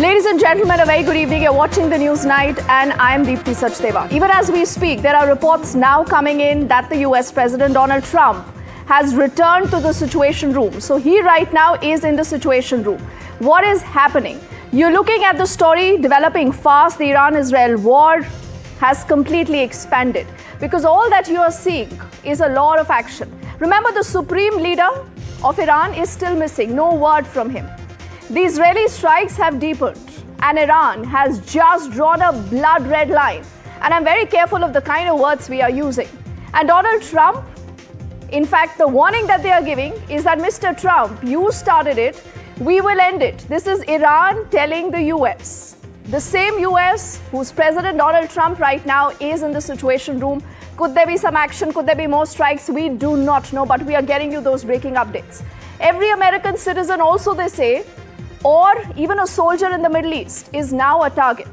Ladies and gentlemen, a very good evening. You're watching the News Night and I am Deepti Sachdeva. Even as we speak, there are reports now coming in that the US President Donald Trump has returned to the Situation Room. So he right now is in the Situation Room. What is happening? You're looking at the story developing fast. The Iran-Israel war has completely expanded because all that you are seeing is a lot of action. Remember, the supreme leader of Iran is still missing. No word from him. The Israeli strikes have deepened and Iran has just drawn a blood red line. And I'm very careful of the kind of words we are using. And Donald Trump, in fact, the warning that they are giving is that Mr. Trump, you started it, we will end it. This is Iran telling the US. The same US whose President Donald Trump right now is in the Situation Room. Could there be some action? Could there be more strikes? We do not know, but we are getting you those breaking updates. Every American citizen also, they say, or even a soldier in the Middle East is now a target.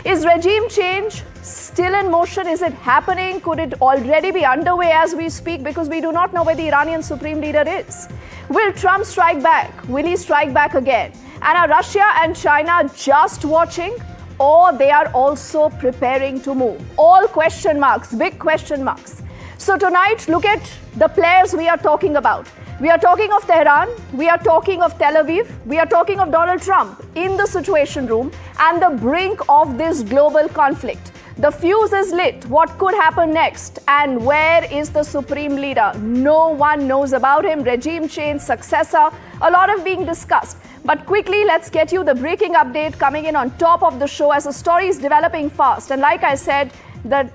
Is regime change still in motion? Is it happening? Could it already be underway as we speak? Because we do not know where the Iranian supreme leader is. Will Trump strike back? Will he strike back again? And are Russia and China just watching, or they are also preparing to move? All question marks, big question marks. So tonight, look at the players we are talking about. We are talking of Tehran, we are talking of Tel Aviv, we are talking of Donald Trump in the Situation Room and the brink of this global conflict. The fuse is lit. What could happen next? And where is the supreme leader? No one knows about him. Regime change, successor, a lot of being discussed. But quickly, let's get you the breaking update coming in on top of the show as the story is developing fast. And like I said, the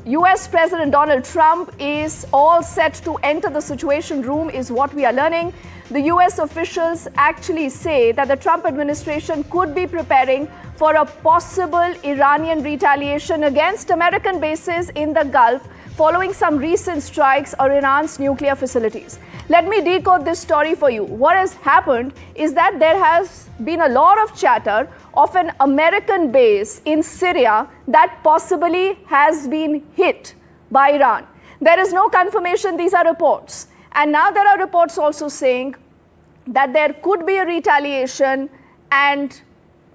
US President Donald Trump is all set to enter the Situation Room is what we are learning. The US officials actually say that the Trump administration could be preparing for a possible Iranian retaliation against American bases in the Gulf following some recent strikes on Iran's nuclear facilities. Let me decode this story for you. What has happened is that there has been a lot of chatter of an American base in Syria that possibly has been hit by Iran. There is no confirmation, these are reports. And now there are reports also saying that there could be a retaliation and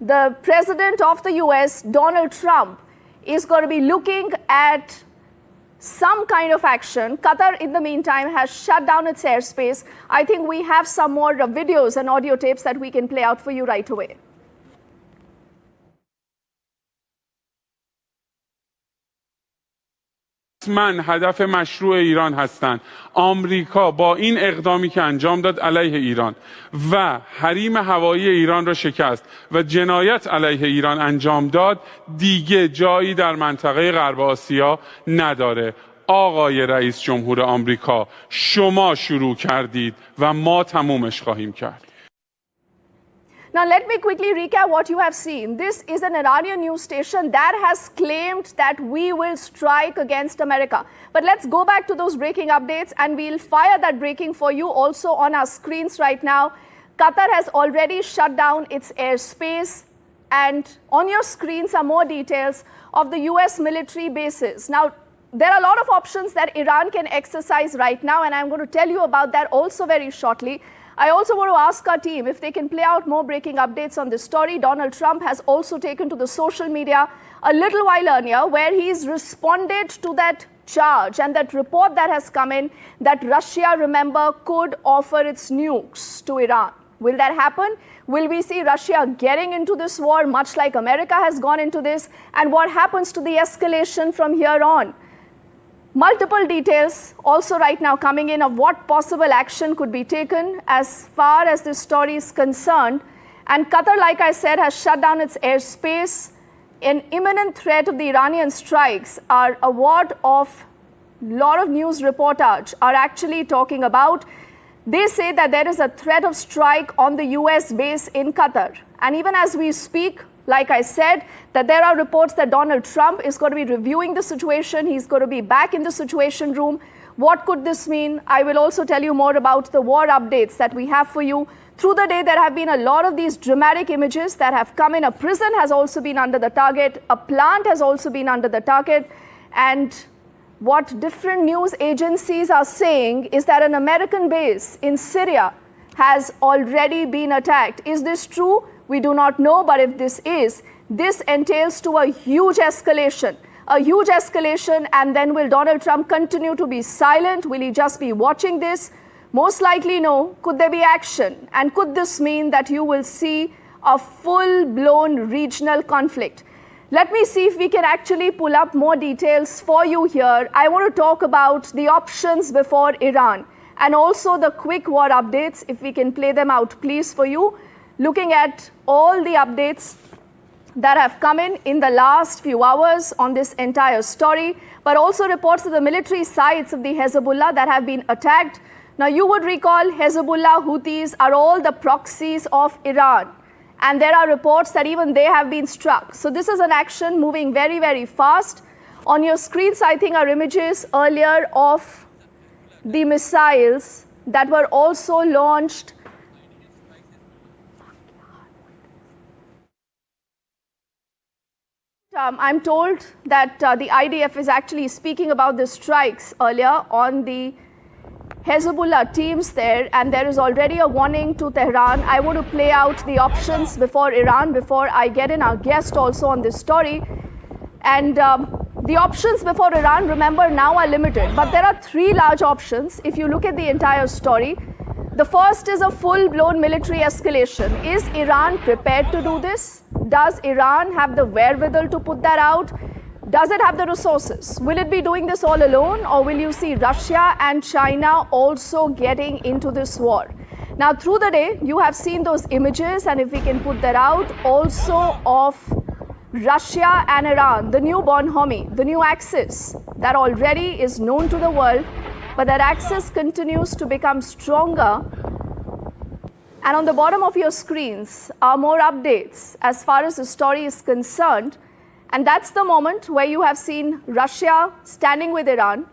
the president of the US, Donald Trump, is going to be looking at some kind of action. Qatar, in the meantime, has shut down its airspace. I think we have some more videos and audio tapes that we can play out for you right away. من هدف مشروع ایران هستند. آمریکا با این اقدامی که انجام داد علیه ایران و حریم هوایی ایران را شکست و جنایت علیه ایران انجام داد دیگه جایی در منطقه غرب آسیا نداره. آقای رئیس جمهور آمریکا، شما شروع کردید و ما تمومش خواهیم کرد. Now, let me quickly recap what you have seen. This is an Iranian news station that has claimed that we will strike against America. But let's go back to those breaking updates and we'll fire that breaking for you also on our screens right now. Qatar has already shut down its airspace, and on your screens are more details of the US military bases. Now, there are a lot of options that Iran can exercise right now, and I'm going to tell you about that also very shortly. I also want to ask our team if they can play out more breaking updates on this story. Donald Trump has also taken to the social media a little while earlier where he's responded to that charge and that report that has come in that Russia, remember, could offer its nukes to Iran. Will that happen? Will we see Russia getting into this war much like America has gone into this? And what happens to the escalation from here on? Multiple details also right now coming in of what possible action could be taken as far as this story is concerned. And Qatar, like I said, has shut down its airspace. An imminent threat of the Iranian strikes are a what of lot of news reportage are actually talking about. They say that there is a threat of strike on the US base in Qatar. And even as we speak, like I said, that there are reports that Donald Trump is going to be reviewing the situation. He's going to be back in the Situation Room. What could this mean? I will also tell you more about the war updates that we have for you. Through the day, there have been a lot of these dramatic images that have come in. A prison has also been under the target. A plant has also been under the target. And what different news agencies are saying is that an American base in Syria has already been attacked. Is this true? We do not know, but if this entails to a huge escalation, and then will Donald Trump continue to be silent? Will he just be watching this? Most likely no. Could there be action? And could this mean that you will see a full-blown regional conflict? Let me see if we can actually pull up more details for you here. I want to talk about the options before Iran and also the quick war updates, if we can play them out, please, for you. Looking at all the updates that have come in the last few hours on this entire story, but also reports of the military sites of the Hezbollah that have been attacked. Now, you would recall Hezbollah, Houthis are all the proxies of Iran. And there are reports that even they have been struck. So this is an action moving very, very fast. On your screens, I think, are images earlier of the missiles that were also launched. I'm told that the IDF is actually speaking about the strikes earlier on the Hezbollah teams there, and there is already a warning to Tehran. I want to play out the options before Iran, before I get in our guest also on this story. And the options before Iran, remember, now are limited, but there are three large options if you look at the entire story. The first is a full-blown military escalation. Is Iran prepared to do this? Does Iran have the wherewithal to put that out? Does it have the resources? Will it be doing this all alone, or will you see Russia and China also getting into this war? Now, through the day, you have seen those images, and if we can put that out, also of Russia and Iran, the new bonhomie, the new axis that already is known to the world, but that axis continues to become stronger. And on the bottom of your screens are more updates as far as the story is concerned. And that's the moment where you have seen Russia standing with Iran.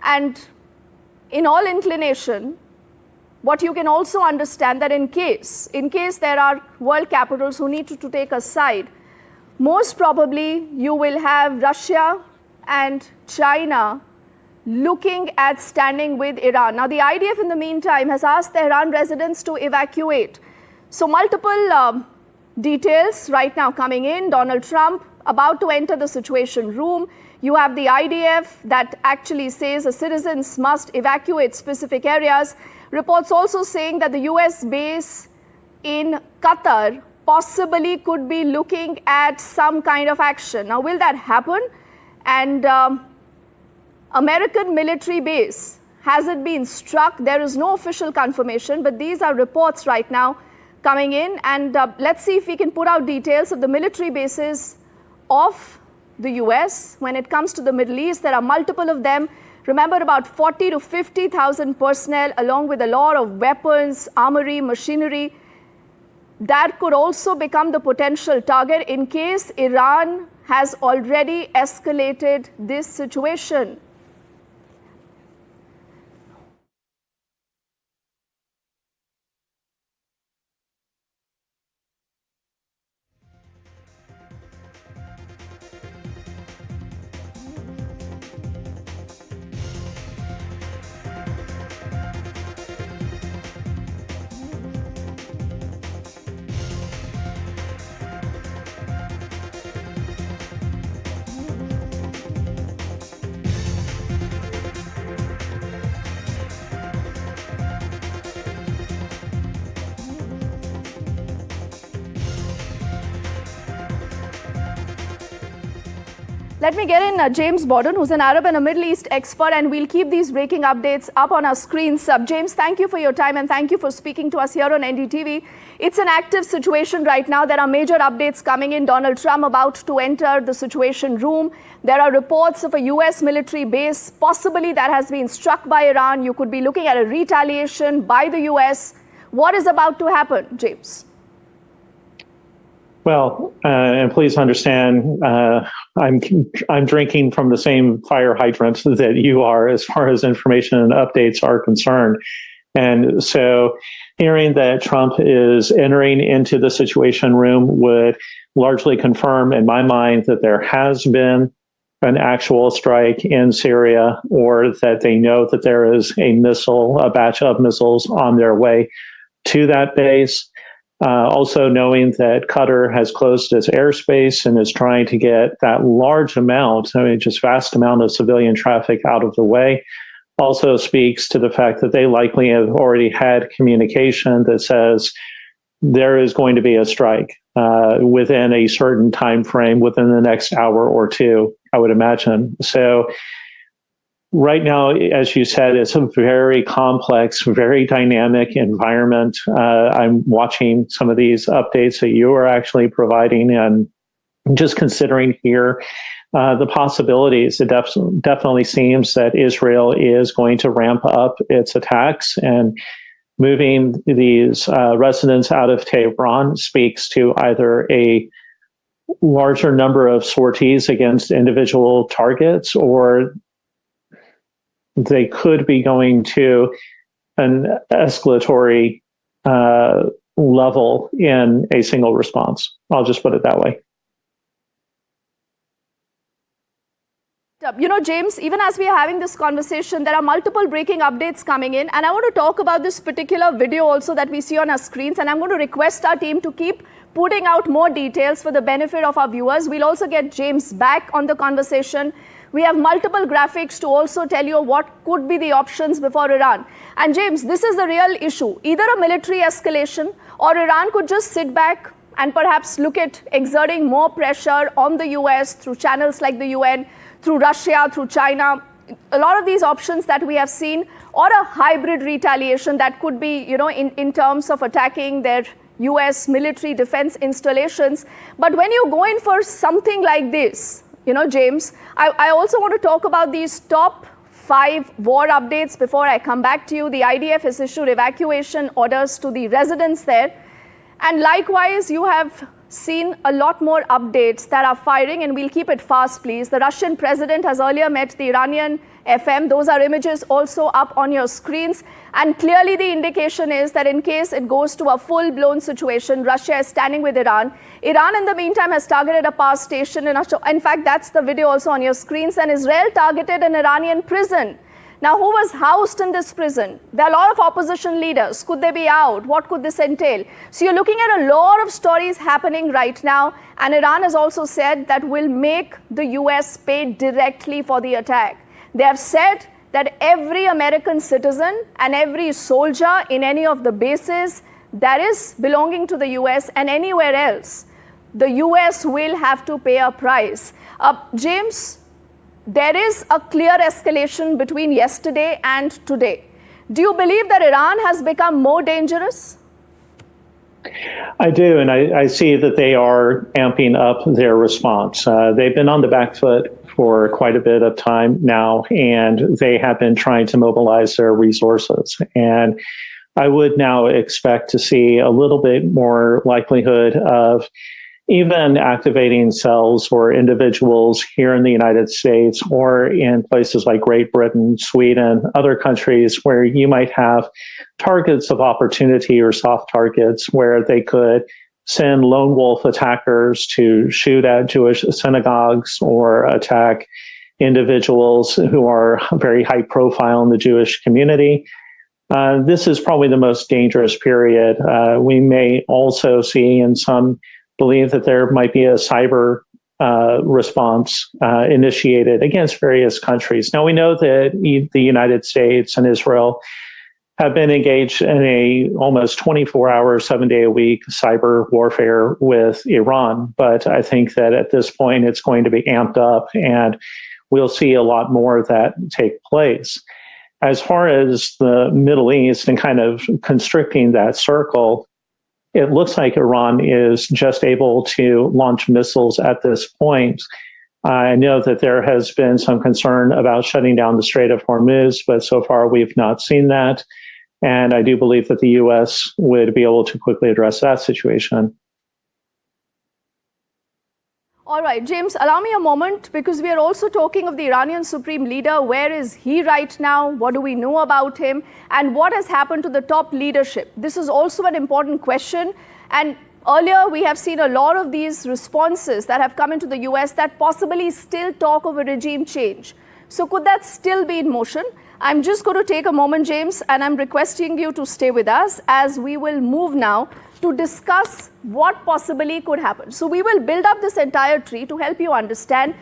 And in all inclination, what you can also understand that in case there are world capitals who need to take a side, most probably you will have Russia and China looking at standing with Iran. Now, the IDF in the meantime has asked Tehran residents to evacuate. So multiple details right now coming in. Donald Trump about to enter the Situation Room. You have the IDF that actually says the citizens must evacuate specific areas. Reports also saying that the US base in Qatar possibly could be looking at some kind of action. Now, will that happen? And American military base, has it been struck? There is no official confirmation, but these are reports right now coming in. And let's see if we can put out details of the military bases of the US. When it comes to the Middle East, there are multiple of them. Remember, about 40 to 50,000 personnel, along with a lot of weapons, armory, machinery, that could also become the potential target in case Iran has already escalated this situation. Let me get in James Borden, who's an Arab and a Middle East expert, and we'll keep these breaking updates up on our screens. James, thank you for your time and thank you for speaking to us here on NDTV. It's an active situation right now. There are major updates coming in. Donald Trump about to enter the Situation Room. There are reports of a US military base, possibly that has been struck by Iran. You could be looking at a retaliation by the US. What is about to happen, James? Well, and please understand, I'm drinking from the same fire hydrant that you are as far as information and updates are concerned. And so hearing that Trump is entering into the Situation Room would largely confirm in my mind that there has been an actual strike in Syria, or that they know that there is a batch of missiles on their way to that base. Also knowing that Qatar has closed its airspace and is trying to get that large amount, just vast amount of civilian traffic out of the way, also speaks to the fact that they likely have already had communication that says there is going to be a strike within a certain time frame within the next hour or two, I would imagine. So right now, as you said, it's a very complex, very dynamic environment. I'm watching some of these updates that you are actually providing and just considering here the possibilities. It definitely seems that Israel is going to ramp up its attacks, and moving these residents out of Tehran speaks to either a larger number of sorties against individual targets, or they could be going to an escalatory level in a single response. I'll just put it that way. James, even as we are having this conversation, there are multiple breaking updates coming in. And I want to talk about this particular video also that we see on our screens. And I'm going to request our team to keep putting out more details for the benefit of our viewers. We'll also get James back on the conversation. We have multiple graphics to also tell you what could be the options before Iran. And James, this is the real issue. Either a military escalation, or Iran could just sit back and perhaps look at exerting more pressure on the US through channels like the UN, through Russia, through China. A lot of these options that we have seen, or a hybrid retaliation that could be, in terms of attacking their US military defense installations. But when you go in for something like this, James, I also want to talk about these top 5 war updates before I come back to you. The IDF has issued evacuation orders to the residents there. And likewise, you have seen a lot more updates that are firing, and we'll keep it fast, please. The Russian president has earlier met the Iranian FM. Those are images also up on your screens. And clearly the indication is that in case it goes to a full-blown situation, Russia is standing with Iran. Iran, in the meantime, has targeted a power station. In fact, that's the video also on your screens. And Israel targeted an Iranian prison. Now, who was housed in this prison? There are a lot of opposition leaders. Could they be out? What could this entail? So you're looking at a lot of stories happening right now. And Iran has also said that will make the US pay directly for the attack. They have said that every American citizen and every soldier in any of the bases that is belonging to the US and anywhere else, the US will have to pay a price. James, there is a clear escalation between yesterday and today. Do you believe that Iran has become more dangerous? I do, and I see that they are amping up their response. They've been on the back foot for quite a bit of time now, and they have been trying to mobilize their resources. And I would now expect to see a little bit more likelihood of even activating cells or individuals here in the United States or in places like Great Britain, Sweden, other countries where you might have targets of opportunity or soft targets where they could send lone wolf attackers to shoot at Jewish synagogues or attack individuals who are very high profile in the Jewish community. This is probably the most dangerous period. We may also see in some believe that there might be a cyber response initiated against various countries. Now, we know that the United States and Israel have been engaged in a almost 24-hour, 7-day-a-week cyber warfare with Iran. But I think that at this point, it's going to be amped up, and we'll see a lot more of that take place. As far as the Middle East and kind of constricting that circle, it looks like Iran is just able to launch missiles at this point. I know that there has been some concern about shutting down the Strait of Hormuz, but so far we've not seen that. And I do believe that the U.S. would be able to quickly address that situation. All right, James, allow me a moment, because we are also talking of the Iranian Supreme Leader. Where is he right now? What do we know about him? And what has happened to the top leadership? This is also an important question. And earlier, we have seen a lot of these responses that have come into the US that possibly still talk of a regime change. So could that still be in motion? I'm just going to take a moment, James, and I'm requesting you to stay with us as we will move now to discuss what possibly could happen. So we will build up this entire tree to help you understand.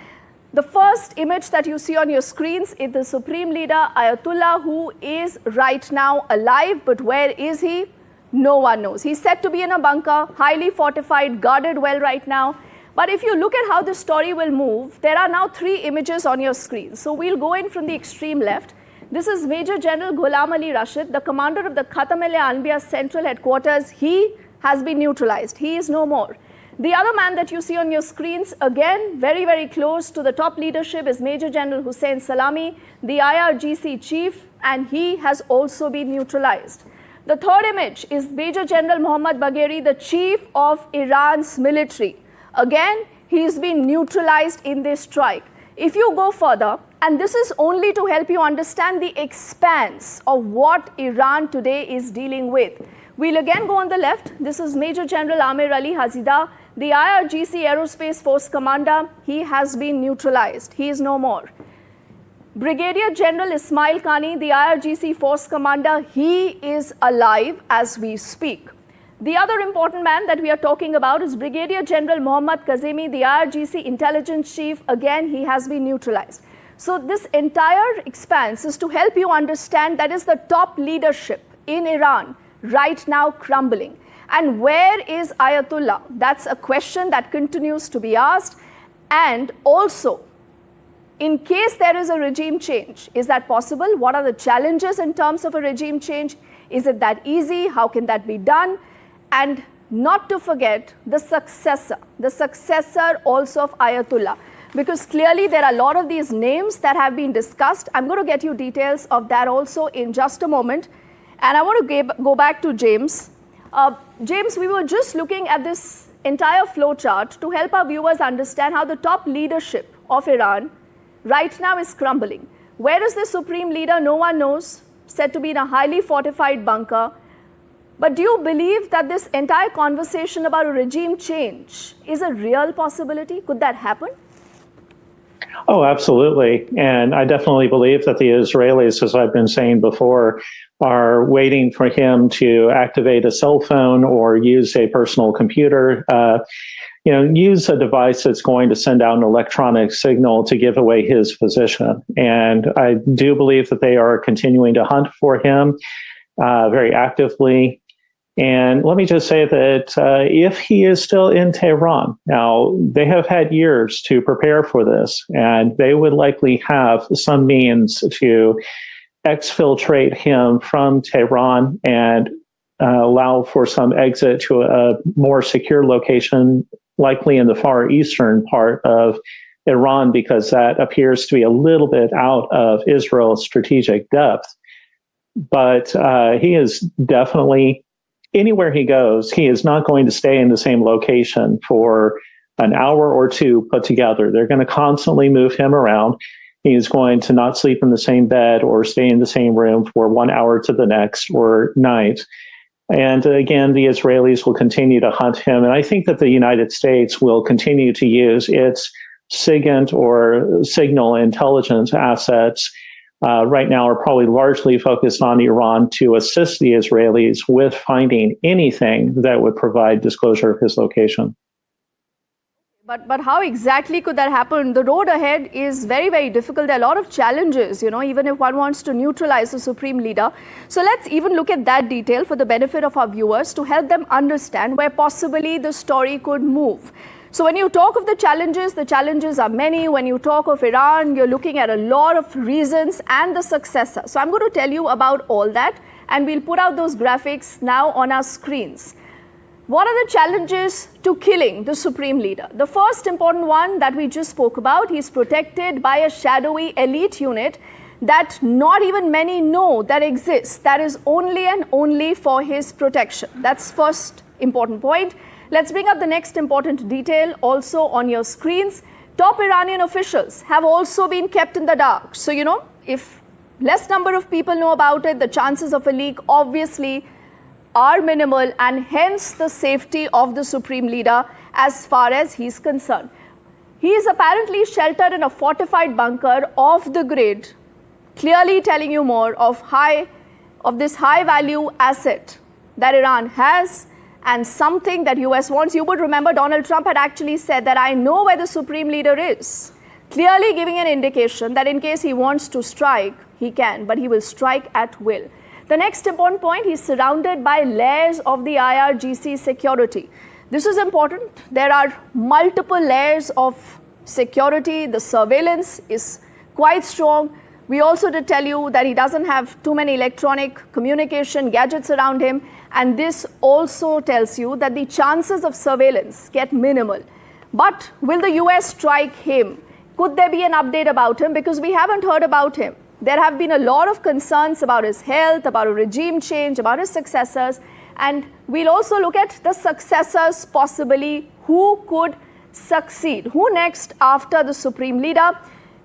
The first image that you see on your screens is the Supreme Leader, Ayatollah, who is right now alive. But where is he? No one knows. He's said to be in a bunker, highly fortified, guarded well right now. But if you look at how this story will move, there are now 3 images on your screen. So we'll go in from the extreme left. This is Major General Ghulam Ali Rashid, the commander of the Khamenei Next Central Headquarters. He has been neutralized. He is no more. The other man that you see on your screens, again, very, very close to the top leadership, is Major General Hussein Salami, the IRGC chief, and he has also been neutralized. The third image is Major General Mohammad Bagheri, the chief of Iran's military. Again, he's been neutralized in this strike. If you go further, and this is only to help you understand the expanse of what Iran today is dealing with. We'll again go on the left. This is Major General Amir Ali Hazida, the IRGC Aerospace Force Commander. He has been neutralized. He is no more. Brigadier General Ismail Khani, the IRGC Force Commander, he is alive as we speak. The other important man that we are talking about is Brigadier General Mohammad Kazemi, the IRGC Intelligence Chief. Again, he has been neutralized. So this entire expanse is to help you understand that is the top leadership in Iran right now crumbling. And where is Ayatollah? That's a question that continues to be asked. And also, in case there is a regime change, is that possible? What are the challenges in terms of a regime change? Is it that easy? How can that be done? And not to forget the successor also of Ayatollah. Because clearly there are a lot of these names that have been discussed. I'm going to get you details of that also in just a moment. And I want to go back to James. James, we were just looking at this entire flow chart to help our viewers understand how the top leadership of Iran right now is crumbling. Where is the supreme leader? No one knows. Said to be in a highly fortified bunker. But do you believe that this entire conversation about a regime change is a real possibility? Could that happen? Oh, absolutely. And I definitely believe that the Israelis, as I've been saying before, are waiting for him to activate a cell phone or use a personal computer, use a device that's going to send out an electronic signal to give away his position. And I do believe that they are continuing to hunt for him very actively. And let me just say that if he is still in Tehran, now they have had years to prepare for this, and they would likely have some means to exfiltrate him from Tehran and allow for some exit to a more secure location, likely in the far eastern part of Iran, because that appears to be a little bit out of Israel's strategic depth. But he is definitely, anywhere he goes, he is not going to stay in the same location for an hour or two put together. They're going to constantly move him around. He's going to not sleep in the same bed or stay in the same room for 1 hour to the next or night. And again, the Israelis will continue to hunt him. And I think that the United States will continue to use its SIGINT or signal intelligence assets right now are probably largely focused on Iran to assist the Israelis with finding anything that would provide disclosure of his location. But how exactly could that happen? The road ahead is very, very difficult. There are a lot of challenges, even if one wants to neutralize the supreme leader. So let's even look at that detail for the benefit of our viewers to help them understand where possibly the story could move. So when you talk of the challenges are many. When you talk of Iran, you're looking at a lot of reasons and the successor. So I'm going to tell you about all that, and we'll put out those graphics now on our screens. What are the challenges to killing the supreme leader? The first important one that we just spoke about, he's protected by a shadowy elite unit that not even many know that exists. That is only and only for his protection. That's first important point. Let's bring up the next important detail also on your screens. Top Iranian officials have also been kept in the dark. So, if less number of people know about it, the chances of a leak obviously are minimal, and hence the safety of the supreme leader as far as he's concerned. He is apparently sheltered in a fortified bunker off the grid clearly telling you more of this high value asset that Iran has and something that US wants. You would remember Donald Trump had actually said that I know where the supreme leader is, clearly giving an indication that in case he wants to strike, he can, but he will strike at will. The next important point, he's surrounded by layers of the IRGC security. This is important. There are multiple layers of security. The surveillance is quite strong. We also did tell you that he doesn't have too many electronic communication gadgets around him. And this also tells you that the chances of surveillance get minimal. But will the US strike him? Could there be an update about him? Because we haven't heard about him. There have been a lot of concerns about his health, about a regime change, about his successors. And we'll also look at the successors possibly who could succeed. Who next after the supreme leader?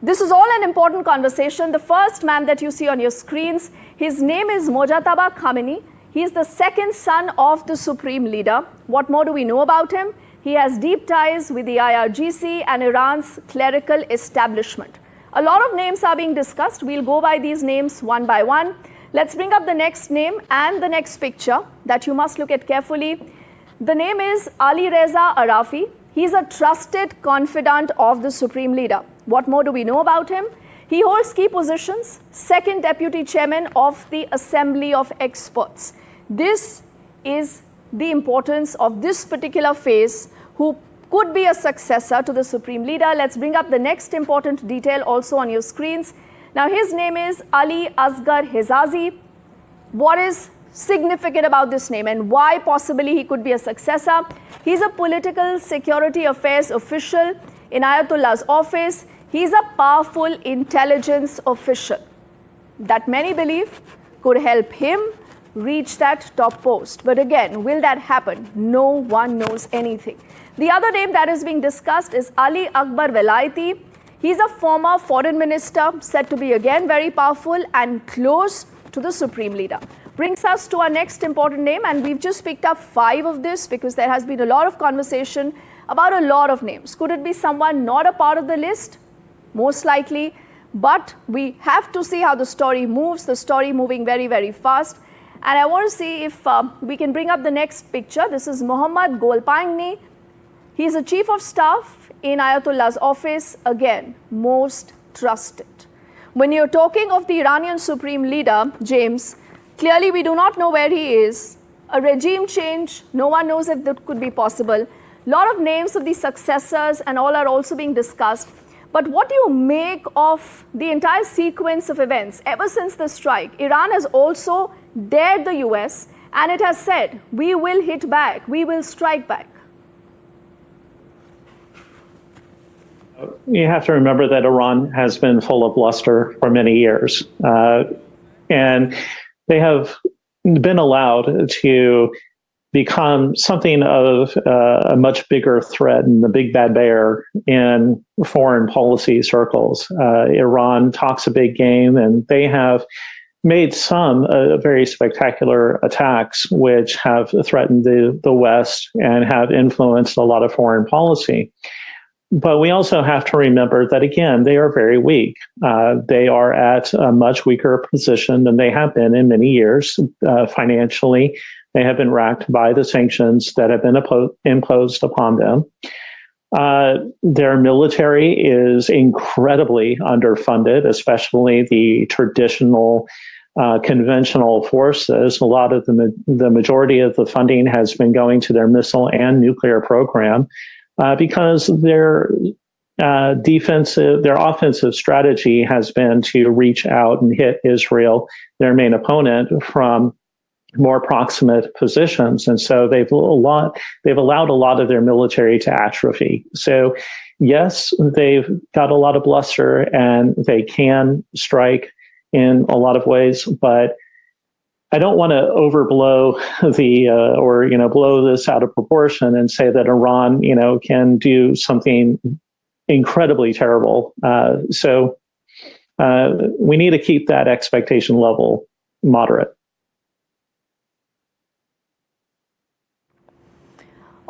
This is all an important conversation. The first man that you see on your screens, his name is Mojtaba Khamenei. He is the second son of the supreme leader. What more do we know about him? He has deep ties with the IRGC and Iran's clerical establishment. A lot of names are being discussed. We'll go by these names one by one. Let's bring up the next name and the next picture that you must look at carefully. The name is Ali Reza Arafi. He's a trusted confidant of the supreme leader. What more do we know about him? He holds key positions, second deputy chairman of the Assembly of Experts. This is the importance of this particular phase, who could be a successor to the supreme leader. Let's bring up the next important detail also on your screens. Now, his name is Ali Asghar Hezazi. What is significant about this name and why possibly he could be a successor? He's a political security affairs official in Ayatollah's office. He's a powerful intelligence official that many believe could help him reach that top post. But again, will that happen? No one knows anything. The other name that is being discussed is Ali Akbar Velayati. He's a former foreign minister, said to be again very powerful and close to the supreme leader. Brings us to our next important name, and we've just picked up 5 of this because there has been a lot of conversation about a lot of names. Could it be someone not a part of the list? Most likely, but we have to see how the story moves, the story moving very, very fast. And I want to see if we can bring up the next picture. This is Mohammad Golpangni. He's a chief of staff in Ayatollah's office, again, most trusted. When you're talking of the Iranian supreme leader, James, clearly we do not know where he is. A regime change, no one knows if that could be possible. A lot of names of the successors and all are also being discussed. But what do you make of the entire sequence of events ever since the strike? Iran has also dared the US and it has said, we will hit back, we will strike back. You have to remember that Iran has been full of bluster for many years. And they have been allowed to become something of a much bigger threat and the big bad bear in foreign policy circles. Iran talks a big game, and they have made some very spectacular attacks which have threatened the West and have influenced a lot of foreign policy. But we also have to remember that, again, they are very weak. They are at a much weaker position than they have been in many years financially. They have been racked by the sanctions that have been imposed upon them. Their military is incredibly underfunded, especially the traditional conventional forces. A lot of the majority of the funding has been going to their missile and nuclear program because their offensive strategy has been to reach out and hit Israel, their main opponent, from more proximate positions. And so they've allowed a lot of their military to atrophy. So yes, they've got a lot of bluster and they can strike in a lot of ways, but I don't want to overblow blow this out of proportion and say that Iran, can do something incredibly terrible. So we need to keep that expectation level moderate.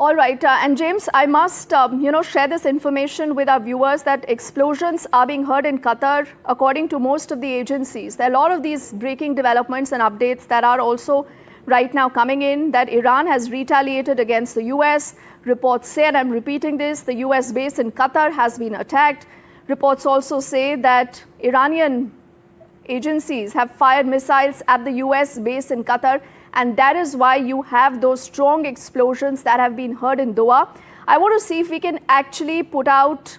All right, and James, I must, share this information with our viewers that explosions are being heard in Qatar, according to most of the agencies. There are a lot of these breaking developments and updates that are also right now coming in, that Iran has retaliated against the US. Reports say, and I'm repeating this, the US base in Qatar has been attacked. Reports also say that Iranian agencies have fired missiles at the US base in Qatar, and that is why you have those strong explosions that have been heard in Doha. I want to see if we can actually put out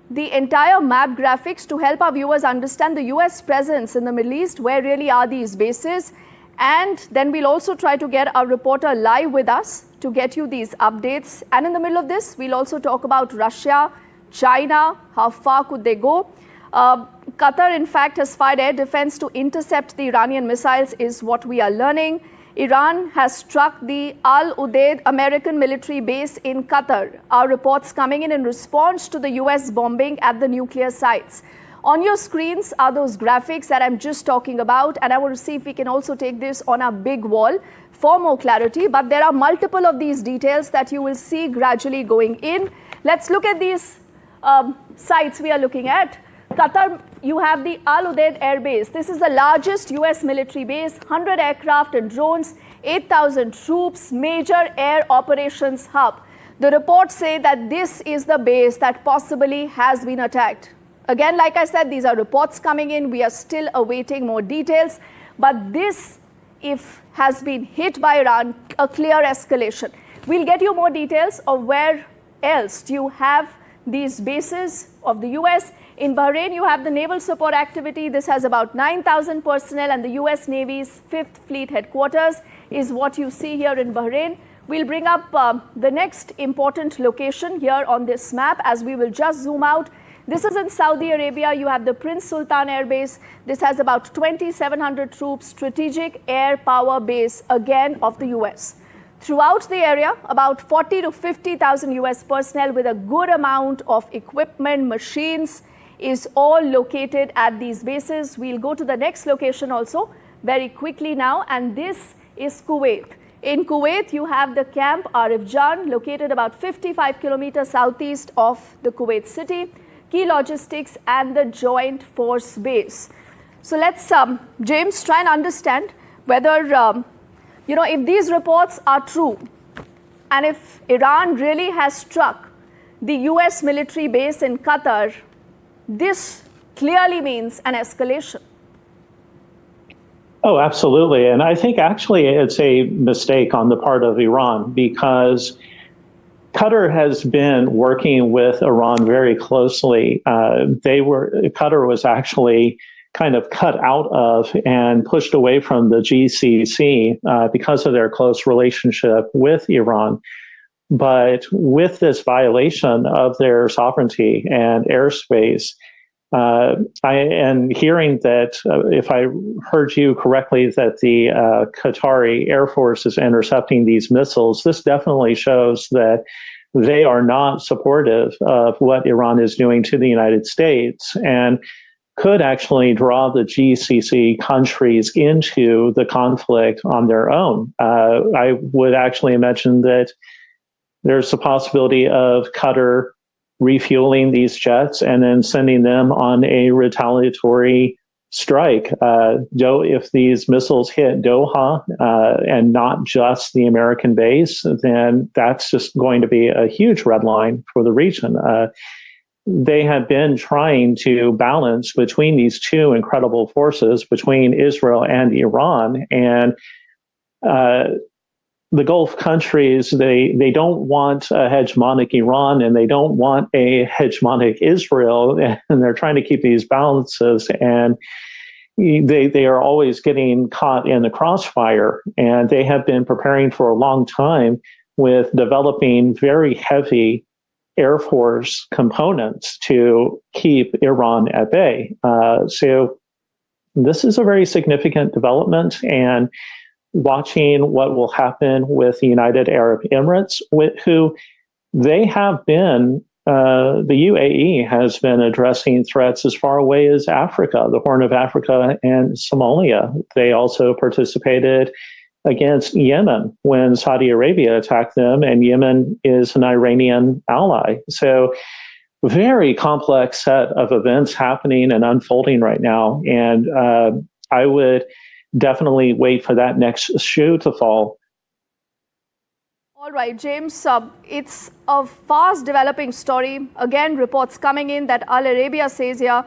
the entire map graphics to help our viewers understand the US presence in the Middle East, where really are these bases. And then we'll also try to get our reporter live with us to get you these updates. And in the middle of this, we'll also talk about Russia, China, how far could they go? Qatar, in fact, has fired air defense to intercept the Iranian missiles, is what we are learning. Iran has struck the Al Udeid American military base in Qatar. Our reports coming in response to the US bombing at the nuclear sites. On your screens are those graphics that I'm just talking about, and I want to see if we can also take this on our big wall for more clarity. But there are multiple of these details that you will see gradually going in. Let's look at these sites we are looking at. Qatar, you have the Al Udeid Air Base. This is the largest US military base, 100 aircraft and drones, 8,000 troops, major air operations hub. The reports say that this is the base that possibly has been attacked. Again, like I said, these are reports coming in. We are still awaiting more details. But this, if has been hit by Iran, a clear escalation. We'll get you more details of where else do you have these bases of the US. In Bahrain, you have the naval support activity. This has about 9,000 personnel, and the US Navy's 5th Fleet headquarters is what you see here in Bahrain. We'll bring up the next important location here on this map as we will just zoom out. This is in Saudi Arabia. You have the Prince Sultan Air Base. This has about 2,700 troops, strategic air power base, again of the US. Throughout the area, about 40 to 50,000 US personnel with a good amount of equipment, machines, is all located at these bases. We'll go to the next location also very quickly now, and this is Kuwait. In Kuwait, you have the Camp Arif Jan, located about 55 kilometers southeast of the Kuwait city, key logistics and the Joint Force Base. So let's, James, try and understand whether, if these reports are true, and if Iran really has struck the US military base in Qatar, this clearly means an escalation. Oh, absolutely. And I think actually it's a mistake on the part of Iran, because Qatar has been working with Iran very closely. Qatar was actually kind of cut out of and pushed away from the GCC because of their close relationship with Iran. But with this violation of their sovereignty and airspace, I am hearing that, if I heard you correctly, that the Qatari Air Force is intercepting these missiles. This definitely shows that they are not supportive of what Iran is doing to the United States, and could actually draw the GCC countries into the conflict on their own. I would actually mention that there's a possibility of Qatar refueling these jets and then sending them on a retaliatory strike. If these missiles hit Doha and not just the American base, then that's just going to be a huge red line for the region. They have been trying to balance between these two incredible forces, between Israel and Iran, and the Gulf countries, they don't want a hegemonic Iran, and they don't want a hegemonic Israel, and they're trying to keep these balances, and they are always getting caught in the crossfire, and they have been preparing for a long time with developing very heavy Air Force components to keep Iran at bay. So this is a very significant development, and watching what will happen with the United Arab Emirates, who they have been, the UAE has been addressing threats as far away as Africa, the Horn of Africa and Somalia. They also participated against Yemen when Saudi Arabia attacked them, and Yemen is an Iranian ally. So very complex set of events happening and unfolding right now. And I would definitely wait for that next shoe to fall. All right, James, it's a fast developing story. Again, reports coming in that Al Arabia says here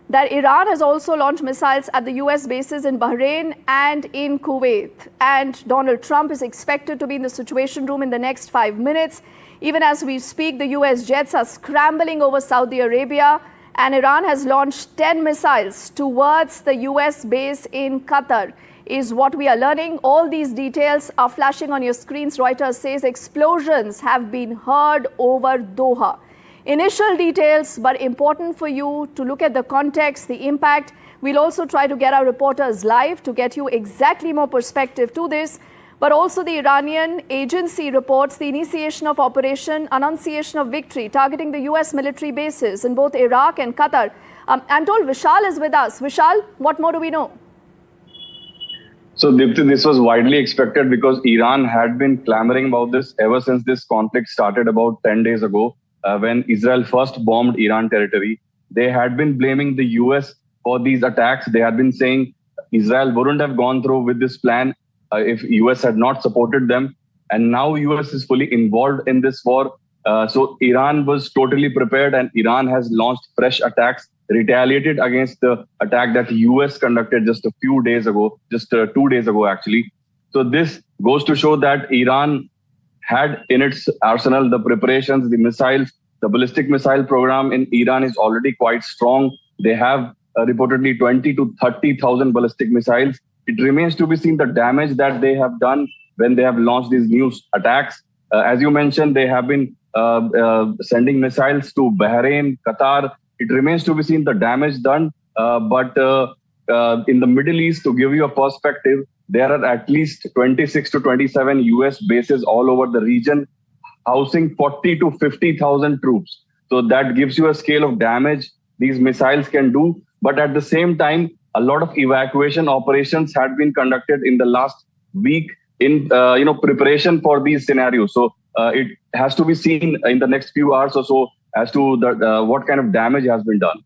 that Iran has also launched missiles at the US bases in Bahrain and in Kuwait. And Donald Trump is expected to be in the Situation Room in the next 5 minutes. Even as we speak, the US jets are scrambling over Saudi Arabia, and Iran has launched 10 missiles towards the US base in Qatar, is what we are learning. All these details are flashing on your screens. Reuters says explosions have been heard over Doha. Initial details, but important for you to look at the context, the impact. We'll also try to get our reporters live to get you exactly more perspective to this. But also the Iranian agency reports the initiation of Operation Annunciation of Victory, targeting the US military bases in both Iraq and Qatar. I'm told Vishal is with us. Vishal, what more do we know? So, Deepti, this was widely expected because Iran had been clamoring about this ever since this conflict started about 10 days ago. When Israel first bombed Iran territory, they had been blaming the US for these attacks. They had been saying Israel wouldn't have gone through with this plan if US had not supported them. And now US is fully involved in this war. So Iran was totally prepared, and Iran has launched fresh attacks, retaliated against the attack that US conducted just a few days ago, just 2 days ago, actually. So this goes to show that Iran had in its arsenal the preparations, the missiles. The ballistic missile program in Iran is already quite strong. They have reportedly 20 to 30,000 ballistic missiles. It remains to be seen the damage that they have done when they have launched these new attacks. As you mentioned, they have been sending missiles to Bahrain, Qatar. It remains to be seen the damage done. But in the Middle East, to give you a perspective, there are at least 26 to 27 US bases all over the region, housing 40 to 50,000 troops. So that gives you a scale of damage these missiles can do. But at the same time, a lot of evacuation operations had been conducted in the last week in preparation for these scenarios. So it has to be seen in the next few hours or so as to what kind of damage has been done.